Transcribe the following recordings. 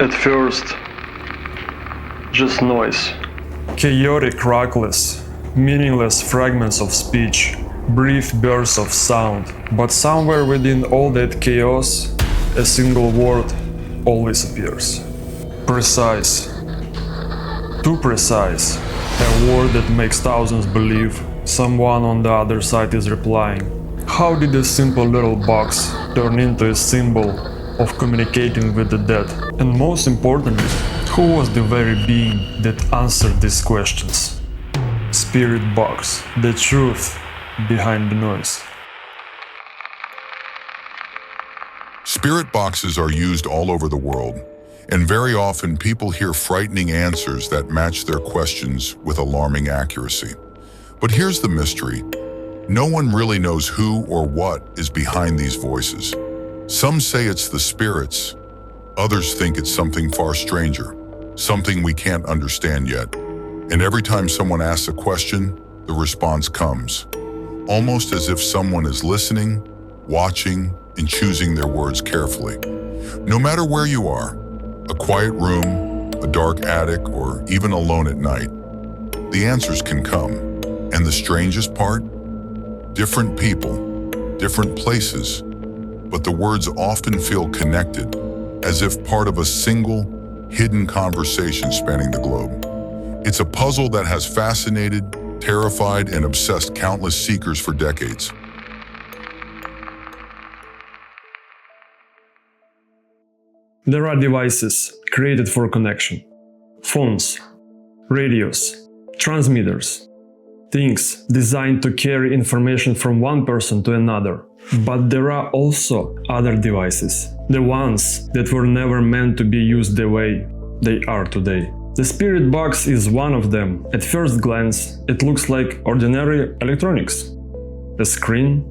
At first, just noise. Chaotic crackles, meaningless fragments of speech, brief bursts of sound. But somewhere within all that chaos, a single word always appears. Precise. Too precise. A word that makes thousands believe someone on the other side is replying. How did a simple little box turn into a symbol of communicating with the dead? And most importantly, who was the very being that answered these questions? Spirit box, the truth behind the noise. Spirit boxes are used all over the world, and very often people hear frightening answers that match their questions with alarming accuracy. But here's the mystery. No one really knows who or what is behind these voices. Some say it's the spirits. Others think it's something far stranger, something we can't understand yet. And every time someone asks a question, the response comes, almost as if someone is listening, watching, and choosing their words carefully. No matter where you are, a quiet room, a dark attic, or even alone at night, the answers can come. And the strangest part? Different people, different places, but the words often feel connected, as if part of a single, hidden conversation spanning the globe. It's a puzzle that has fascinated, terrified, and obsessed countless seekers for decades. There are devices created for connection. Phones, radios, transmitters, things designed to carry information from one person to another. But there are also other devices, the ones that were never meant to be used the way they are today. The spirit box is one of them. At first glance, it looks like ordinary electronics. A screen,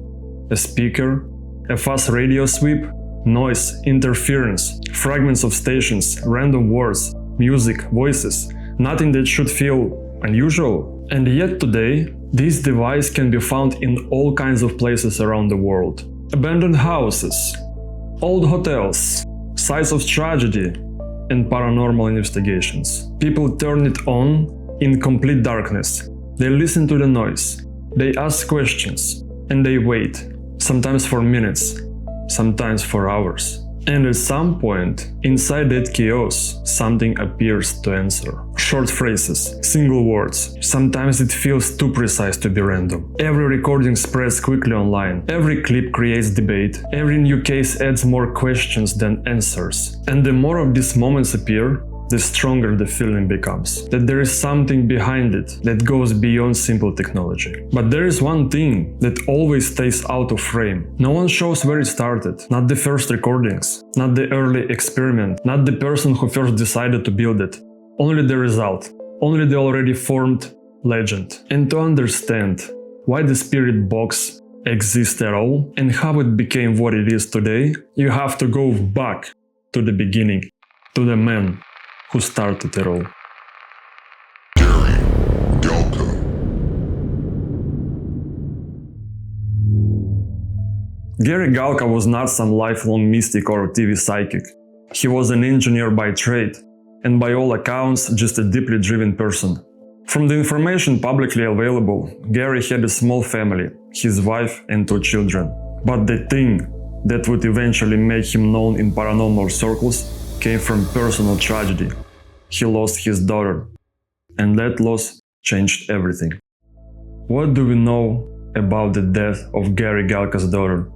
a speaker, a fast radio sweep, noise, interference, fragments of stations, random words, music, voices, nothing that should feel unusual. And yet today, this device can be found in all kinds of places around the world. Abandoned houses, old hotels, sites of tragedy, and paranormal investigations. People turn it on in complete darkness. They listen to the noise, they ask questions, and they wait, sometimes for minutes, sometimes for hours. And at some point, inside that chaos, something appears to answer. Short phrases, single words. Sometimes it feels too precise to be random. Every recording spreads quickly online. Every clip creates debate. Every new case adds more questions than answers. And the more of these moments appear, the stronger the feeling becomes. That there is something behind it that goes beyond simple technology. But there is one thing that always stays out of frame. No one shows where it started. Not the first recordings. Not the early experiment. Not the person who first decided to build it. Only the result. Only the already formed legend. And to understand why the spirit box exists at all and how it became what it is today, you have to go back to the beginning, to the man who started it all. Gary Galka. Gary Galka was not some lifelong mystic or TV psychic. He was an engineer by trade, and by all accounts, just a deeply driven person. From the information publicly available, Gary had a small family, his wife and 2 children. But the thing that would eventually make him known in paranormal circles came from personal tragedy. He lost his daughter, and that loss changed everything. What do we know about the death of Gary Galka's daughter?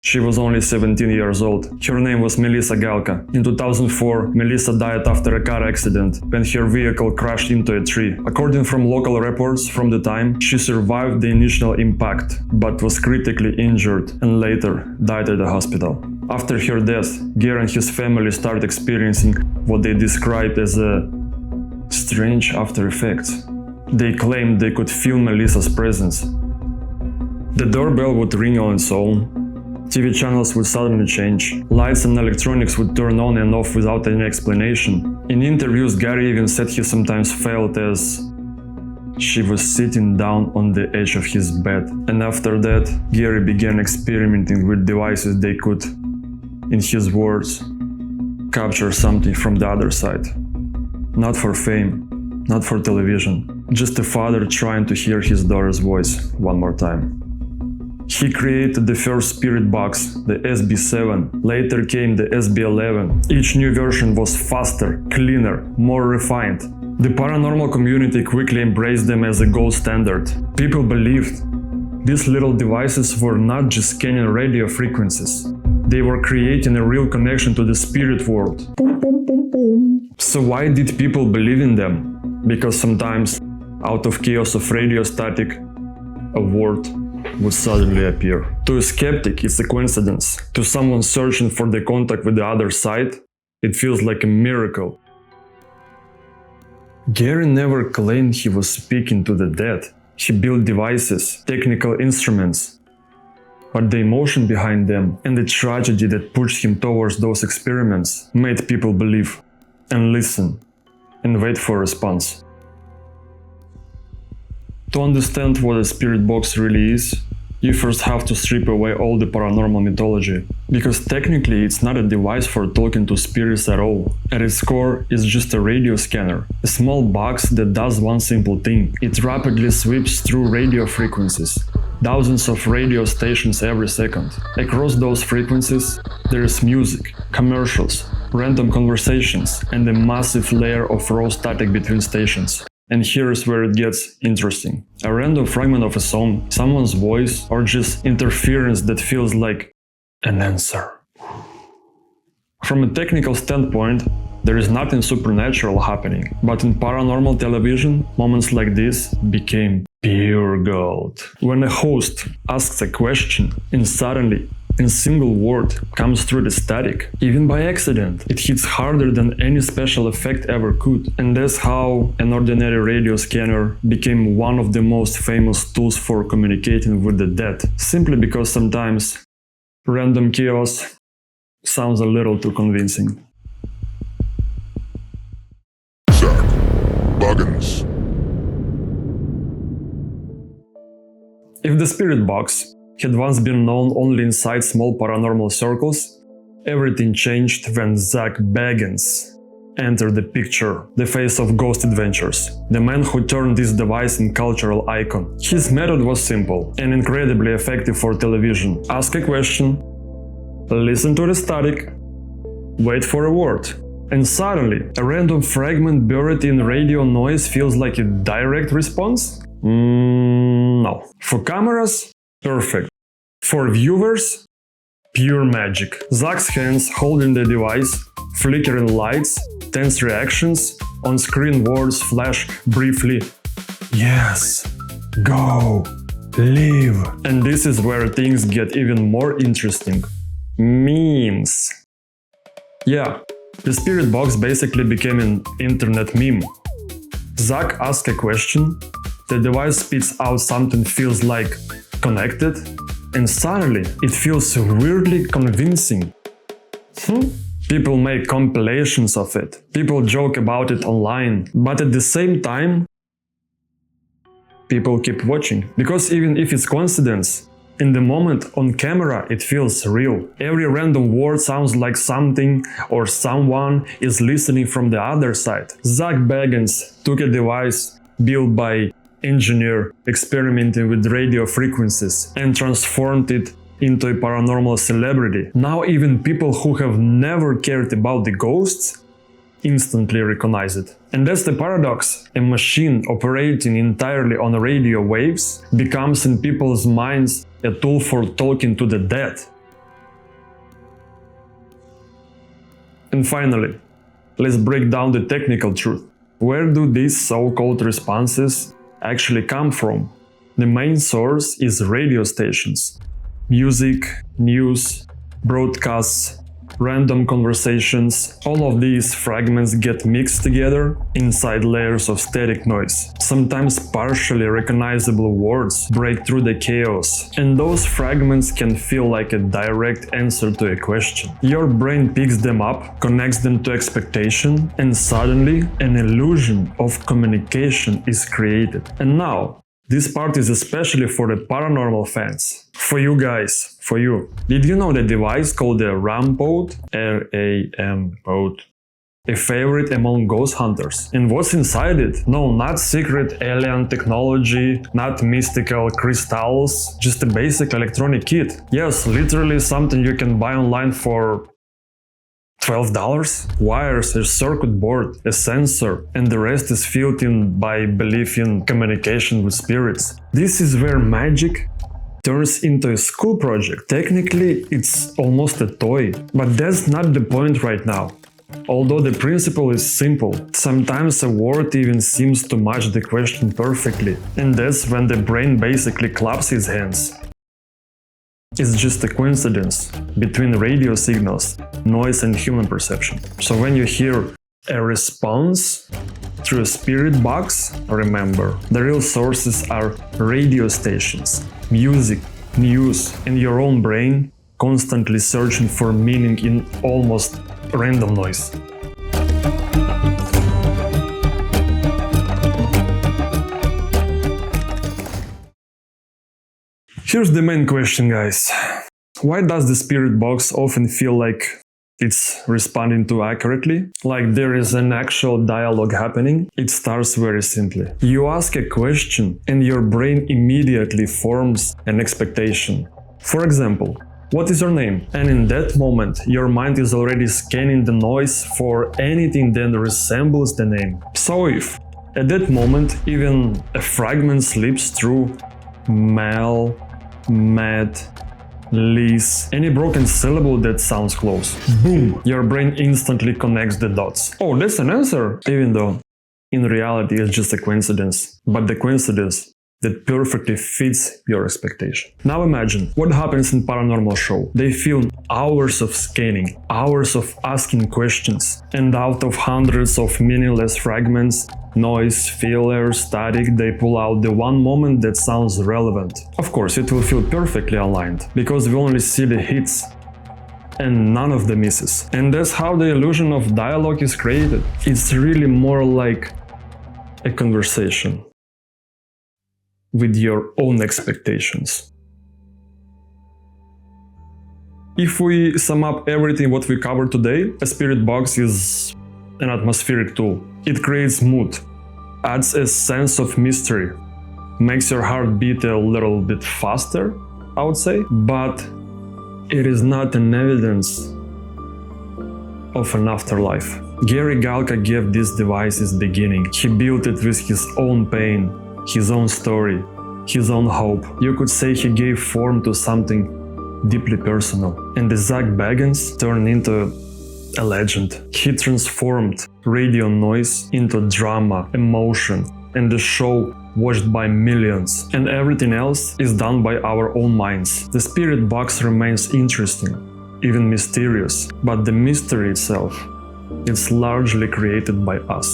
She was only 17 years old. Her name was Melissa Galka. In 2004, Melissa died after a car accident when her vehicle crashed into a tree. According from local reports from the time, she survived the initial impact, but was critically injured and later died at the hospital. After her death, Gary and his family started experiencing what they described as a strange after effects. They claimed they could feel Melissa's presence. The doorbell would ring on its own. TV channels would suddenly change. Lights and electronics would turn on and off without any explanation. In interviews, Gary even said he sometimes felt as she was sitting down on the edge of his bed. And after that, Gary began experimenting with devices they could, in his words, capture something from the other side. Not for fame, not for television, just a father trying to hear his daughter's voice one more time. He created the first spirit box, the SB7, later came the SB11. Each new version was faster, cleaner, more refined. The paranormal community quickly embraced them as a gold standard. People believed these little devices were not just scanning radio frequencies. They were creating a real connection to the spirit world. Boom, boom, boom, boom. So why did people believe in them? Because sometimes, out of chaos of radio static, a word would suddenly appear. To a skeptic, it's a coincidence. To someone searching for the contact with the other side, it feels like a miracle. Gary never claimed he was speaking to the dead. He built devices, technical instruments. But the emotion behind them and the tragedy that pushed him towards those experiments made people believe and listen and wait for a response. To understand what a spirit box really is, you first have to strip away all the paranormal mythology, because technically it's not a device for talking to spirits at all. At its core, it's just a radio scanner, a small box that does one simple thing. It rapidly sweeps through radio frequencies, thousands of radio stations every second. Across those frequencies, there is music, commercials, random conversations, and a massive layer of raw static between stations. And here's where it gets interesting. A random fragment of a song, someone's voice, or just interference that feels like an answer. From a technical standpoint, there is nothing supernatural happening, but in paranormal television, moments like this became pure gold. When a host asks a question and suddenly a single word comes through the static, even by accident, it hits harder than any special effect ever could. And that's how an ordinary radio scanner became one of the most famous tools for communicating with the dead, simply because sometimes random chaos sounds a little too convincing. Buggins. If the spirit box had once been known only inside small paranormal circles, everything changed when Zach Bagans entered the picture, the face of Ghost Adventures, the man who turned this device into cultural icon. His method was simple and incredibly effective for television. Ask a question, listen to the static, wait for a word, and suddenly a random fragment buried in radio noise feels like a direct response? No. For cameras? Perfect. For viewers? Pure magic. Zach's hands holding the device, flickering lights, tense reactions, on-screen words flash briefly. Yes, go, live. And this is where things get even more interesting. Memes. Yeah, the spirit box basically became an internet meme. Zach asks a question, the device spits out something feels like connected, and suddenly it feels weirdly convincing. People make compilations of it, people joke about it online, but at the same time, people keep watching. Because even if it's coincidence, in the moment on camera it feels real. Every random word sounds like something or someone is listening from the other side. Zach Bagans took a device built by engineer experimenting with radio frequencies and transformed it into a paranormal celebrity. Now even people who have never cared about the ghosts instantly recognize it. And that's the paradox. A machine operating entirely on radio waves becomes in people's minds a tool for talking to the dead. And finally, let's break down the technical truth. Where do these so-called responses actually come from? The main source is radio stations. Music, news, broadcasts, random conversations, all of these fragments get mixed together inside layers of static noise. Sometimes partially recognizable words break through the chaos, and those fragments can feel like a direct answer to a question. Your brain picks them up, connects them to expectation, and suddenly an illusion of communication is created. And now, this part is especially for the paranormal fans. For you guys, for you. Did you know the device called the RAM pod? RAM pod. A favorite among ghost hunters. And what's inside it? No, not secret alien technology, not mystical crystals, just a basic electronic kit. Yes, literally something you can buy online for $12. Wires, a circuit board, a sensor, and the rest is filled in by belief in communication with spirits. This is where magic turns into a school project. Technically, it's almost a toy, but that's not the point right now. Although the principle is simple, sometimes a word even seems to match the question perfectly, and that's when the brain basically claps its hands. It's just a coincidence between radio signals, noise and human perception. So when you hear a response through a spirit box, remember, the real sources are radio stations, music, news, and your own brain constantly searching for meaning in almost random noise. Here's the main question, guys. Why does the spirit box often feel like it's responding too accurately? Like there is an actual dialogue happening? It starts very simply. You ask a question and your brain immediately forms an expectation. For example, what is your name? And in that moment, your mind is already scanning the noise for anything that resembles the name. So if, at that moment, even a fragment slips through Mel, Matt, Liz, any broken syllable that sounds close, boom, your brain instantly connects the dots. Oh, that's an answer! Even though, in reality, it's just a coincidence. But the coincidence that perfectly fits your expectation. Now imagine what happens in paranormal show. They film hours of scanning, hours of asking questions, and out of hundreds of meaningless fragments, noise, filler, static, they pull out the one moment that sounds relevant. Of course, it will feel perfectly aligned, because we only see the hits and none of the misses. And that's how the illusion of dialogue is created. It's really more like a conversation with your own expectations. If we sum up everything what we covered today, a spirit box is an atmospheric tool. It creates mood, adds a sense of mystery, makes your heart beat a little bit faster, I would say, but it is not an evidence of an afterlife. Gary Galka gave this device its beginning. He built it with his own pain, his own story, his own hope. You could say he gave form to something deeply personal. And the Zach Bagans turned into a legend. He transformed radio noise into drama, emotion, and the show watched by millions. And everything else is done by our own minds. The spirit box remains interesting, even mysterious, but the mystery itself, it's largely created by us.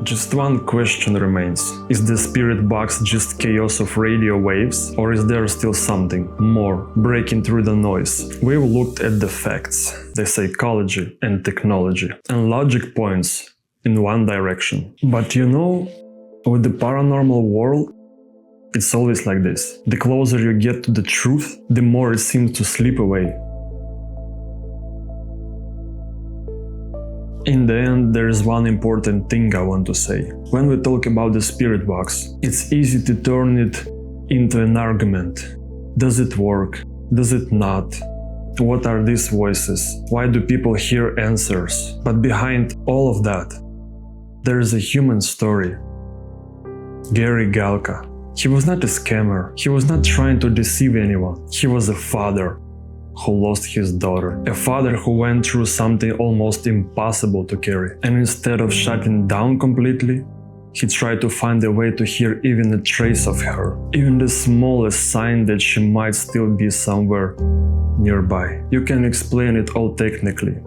Just one question remains. Is the spirit box just chaos of radio waves, or is there still something more breaking through the noise? We've looked at the facts, the psychology and technology, and logic points in one direction. But you know, with the paranormal world, it's always like this. The closer you get to the truth, the more it seems to slip away. In the end, there is one important thing I want to say. When we talk about the spirit box, it's easy to turn it into an argument. Does it work? Does it not? What are these voices? Why do people hear answers? But behind all of that, there is a human story. Gary Galka. He was not a scammer. He was not trying to deceive anyone. He was a father who lost his daughter. A father who went through something almost impossible to carry. And instead of shutting down completely, he tried to find a way to hear even a trace of her, even the smallest sign that she might still be somewhere nearby. You can explain it all technically.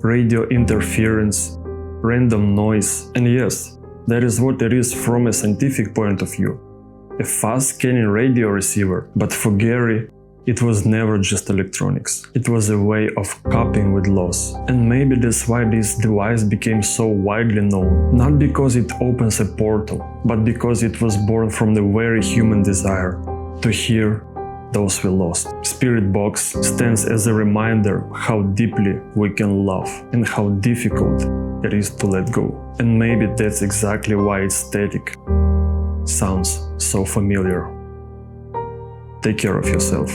Radio interference, random noise, and yes, that is what it is from a scientific point of view. A fast scanning radio receiver. But for Gary, it was never just electronics. It was a way of coping with loss. And maybe that's why this device became so widely known. Not because it opens a portal, but because it was born from the very human desire to hear those we lost. Spirit box stands as a reminder how deeply we can love and how difficult it is to let go. And maybe that's exactly why its static sounds so familiar. Take care of yourself.